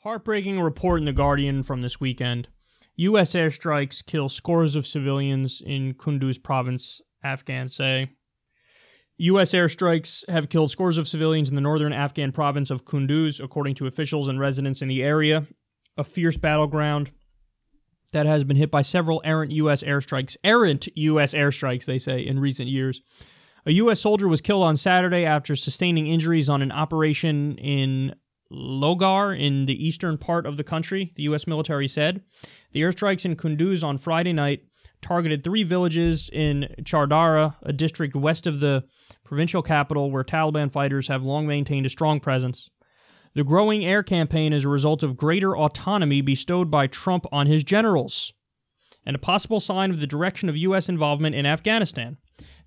Heartbreaking report in The Guardian from this weekend. U.S. airstrikes kill scores of civilians in Kunduz province, Afghans say. U.S. airstrikes have killed scores of civilians in the northern Afghan province of Kunduz, according to officials and residents in the area. A fierce battleground that has been hit by several errant U.S. airstrikes, they say, in recent years. A U.S. soldier was killed on Saturday after sustaining injuries on an operation in Logar in the eastern part of the country, the U.S. military said. The airstrikes in Kunduz on Friday night targeted 3 villages in Chardara, a district west of the provincial capital where Taliban fighters have long maintained a strong presence. The growing air campaign is a result of greater autonomy bestowed by Trump on his generals, and a possible sign of the direction of U.S. involvement in Afghanistan.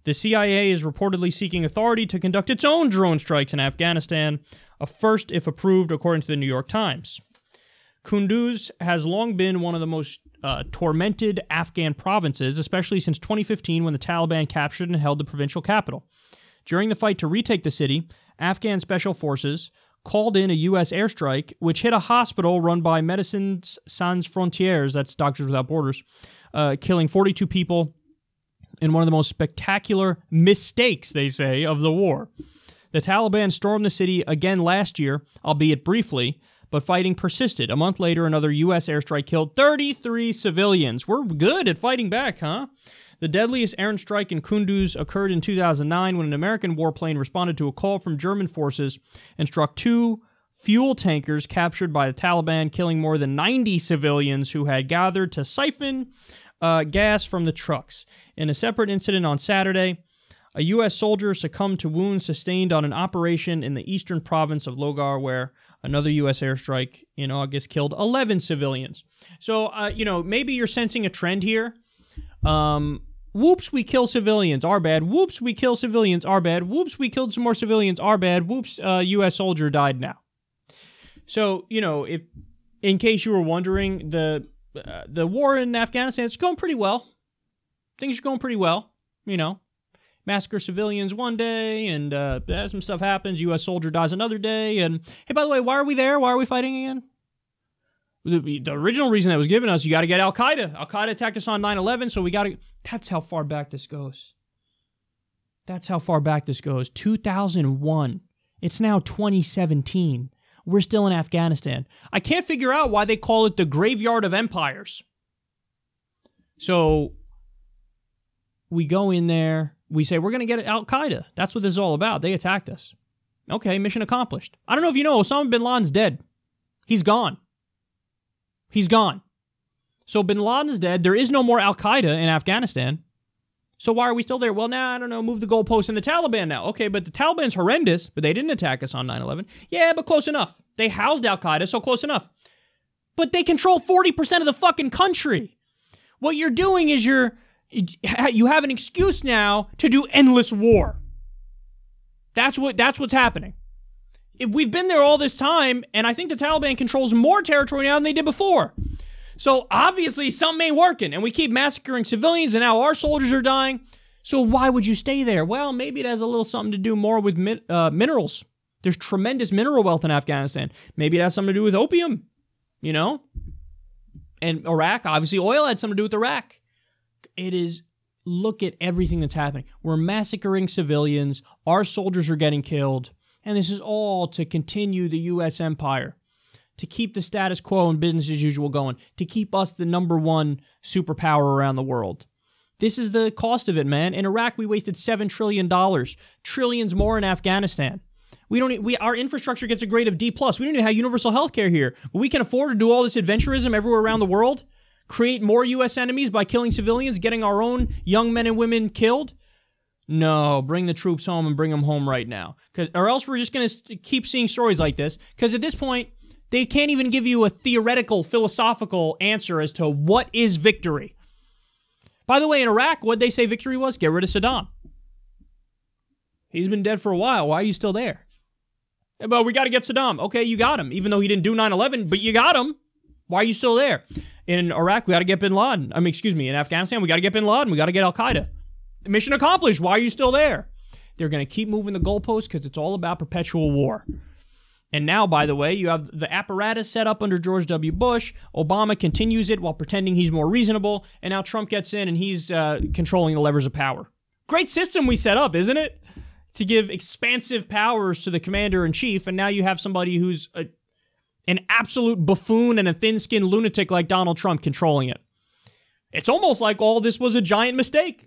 The CIA is reportedly seeking authority to conduct its own drone strikes in Afghanistan, a first if approved, according to the New York Times. Kunduz has long been one of the most tormented Afghan provinces, especially since 2015 when the Taliban captured and held the provincial capital. During the fight to retake the city, Afghan special forces called in a U.S. airstrike, which hit a hospital run by Médecins Sans Frontières, that's Doctors Without Borders, killing 42 people in one of the most spectacular mistakes, they say, of the war. The Taliban stormed the city again last year, albeit briefly, but fighting persisted. A month later, another U.S. airstrike killed 33 civilians. We're good at fighting back, huh? The deadliest errant strike in Kunduz occurred in 2009 when an American warplane responded to a call from German forces and struck 2 fuel tankers captured by the Taliban, killing more than 90 civilians who had gathered to siphon gas from the trucks. In a separate incident on Saturday, a U.S. soldier succumbed to wounds sustained on an operation in the eastern province of Logar, where another U.S. airstrike in August killed 11 civilians. So, maybe you're sensing a trend here. Whoops, we kill civilians, our bad. Whoops, we kill civilians, our bad. Whoops, we killed some more civilians, our bad. Whoops, U.S. soldier died now. So, if in case you were wondering, the war in Afghanistan, it's going pretty well. Things are going pretty well, Massacre civilians one day, and some stuff happens. U.S. soldier dies another day, and hey, by the way, why are we there? Why are we fighting again? The original reason that was given us, you got to get Al-Qaeda. Al-Qaeda attacked us on 9/11, so we got to... That's how far back this goes. 2001. It's now 2017. We're still in Afghanistan. I can't figure out why they call it the graveyard of empires. So we go in there. We say, we're going to get Al-Qaeda. That's what this is all about. They attacked us. Okay, mission accomplished. I don't know if you know, Osama bin Laden's dead. He's gone. He's gone. So bin Laden's dead. There is no more Al-Qaeda in Afghanistan. So why are we still there? Well, now, I don't know, move the goalposts in the Taliban now. Okay, but the Taliban's horrendous, but they didn't attack us on 9/11. Yeah, but close enough. They housed Al-Qaeda, so close enough. But they control 40% of the fucking country. What you're doing is you have an excuse now to do endless war. That's what's happening. We've been there all this time, and I think the Taliban controls more territory now than they did before. So obviously something ain't working, and we keep massacring civilians, and now our soldiers are dying. So why would you stay there? Well, maybe it has a little something to do more with minerals. There's tremendous mineral wealth in Afghanistan. Maybe it has something to do with opium, And Iraq, obviously oil had something to do with Iraq. Look at everything that's happening. We're massacring civilians. Our soldiers are getting killed. And this is all to continue the U.S. empire, to keep the status quo and business as usual going, to keep us the #1 superpower around the world. This is the cost of it, man. In Iraq, we wasted $7 trillion. Trillions more in Afghanistan. Our infrastructure gets a grade of D+. We don't even have universal health care here. But we can afford to do all this adventurism everywhere around the world, create more U.S. enemies by killing civilians, getting our own young men and women killed. No, bring the troops home and bring them home right now. Or else we're just going to keep seeing stories like this. Because at this point, they can't even give you a theoretical, philosophical answer as to what is victory. By the way, in Iraq, what'd they say victory was? Get rid of Saddam. He's been dead for a while. Why are you still there? But we got to get Saddam. Okay, you got him. Even though he didn't do 9/11, but you got him. Why are you still there? In Iraq, we got to get bin Laden. In Afghanistan, we got to get bin Laden. We got to get Al-Qaeda. Mission accomplished. Why are you still there? They're going to keep moving the goalposts because it's all about perpetual war. And now, by the way, you have the apparatus set up under George W. Bush. Obama continues it while pretending he's more reasonable. And now Trump gets in and he's controlling the levers of power. Great system we set up, isn't it? To give expansive powers to the commander-in-chief. And now you have somebody who's an absolute buffoon and a thin-skinned lunatic like Donald Trump controlling it. It's almost like all this was a giant mistake.